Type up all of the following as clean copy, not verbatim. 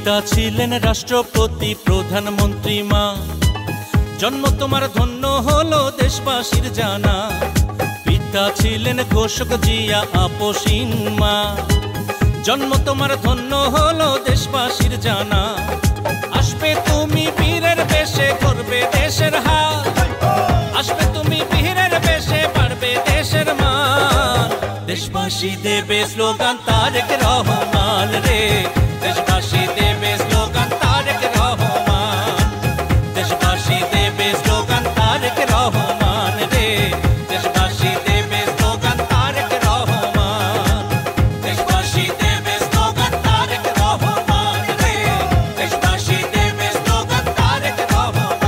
পিতা ছিলেন রাষ্ট্রপতি প্রধানমন্ত্রী মা, জন্ম তোমার ধন্য হলো দেশবাসীর জানা। পিতা ছিলেন ঘোষক জিয়া আপসীন মা, জন্ম তোমার ধন্য হলো দেশবাসীর জানা। আসবে তুমি বীরের বেশে করবে দেশের হাল, আসবে তুমি বীরের বেশে পারবে দেশের মান। দেশবাসী দেবে স্লোগান তারেক রহমান রে, দেশবাসী দেবে স্লোগান তারেক রহমান, দেশবাসী দেবে স্লোগান তারেক রহমান রে, দেশবাসী দেবে স্লোগান তারেক রহমান, দেশবাসী দেবে স্লোগান তারেক রহমান রে, দেশবাসী দেবে স্লোগান তারেক রহমান।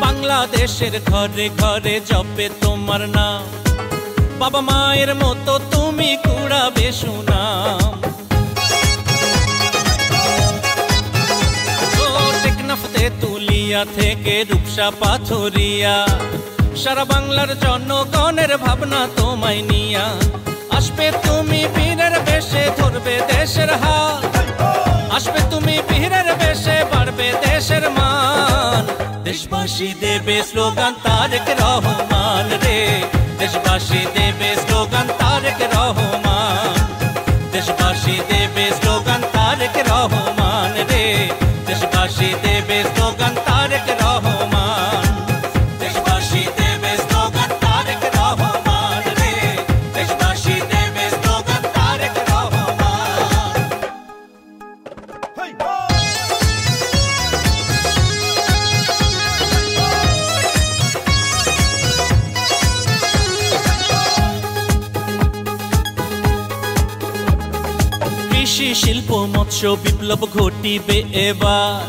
বাংলাদেশের ঘরে ঘরে জপে তোমার নাম, বাবা মায়ের মতো তুমি কুড়াবে সুনাম। টেকনাফতে তুলিয়া থেকে রূপসা পাথরিয়া, সারা বাংলার জনগণের ভাবনা তোমায় নিয়া। আসবে তুমি বীরের বেশে ধরবে দেশের হাল, আসবে তুমি বীরের বেশে বাড়বে দেশের মান। দেশবাসী দেবে স্লোগান তারেক রহমান রে, দেশবাসী দেবে স্লোগান তারেক রহমান, দেশবাসী দেবে স্লোগান তারেক রহমান রে, দেশবাসী দেবে স্লোগান তারেক রহমান, দেশবাসী দেবে স্লোগান তারেক রহমান রে, দেশবাসী দেবে স্লোগান তারেক রহমান। কৃষি শিল্প মৎস্য বিপ্লব ঘটিবে এবার,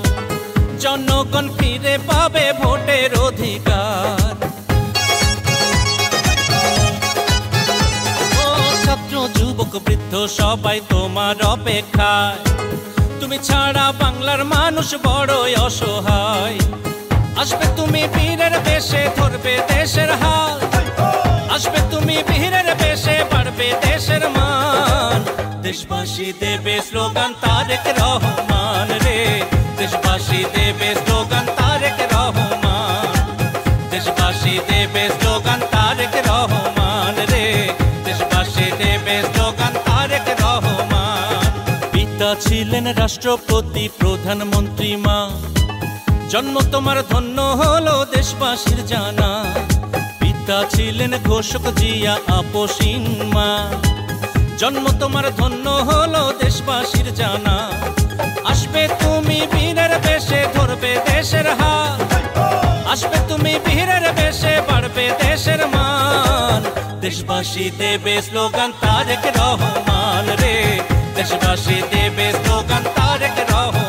জনগণ ফিরে পাবে ভোটের অধিকার। ছাত্র যুবক বৃদ্ধ সবাই তোমার অপেক্ষায়, তুমি ছাড়া বাংলার মানুষ বড়ই অসহায়। আসবে তুমি বীরের বেশে ধরবে দেশের হাল, আসবে তুমি বীরের বেশে বাড়বে দেশের মান। দেশবাসী দেবে স্লোগান তারেক রহমান রে, দেশবাসী দেবে স্লোগান তারেক রহমান, দেশবাসী দেবে স্লোগান তারেক রহমান রে, দেশবাসী দেবে স্লোগান তারেক রহমান। পিতা ছিলেন রাষ্ট্রপতি প্রধানমন্ত্রী মা, জন্ম তোমার ধন্য হলো দেশবাসীর জানা। পিতা ছিলেন ঘোষক জিয়া আপসীন মা, জন্ম তোমার ধন্য হলো দেশবাসীর জানা। আসবে তুমি বীরের বেশে ধরবে দেশের হাল, আসবে তুমি বীরের বেশে বাড়বে দেশের মান। দেশবাসী দেবে স্লোগান তারেক রহমান রে, দেশবাসী দেবে স্লোগান তারেক রহমান।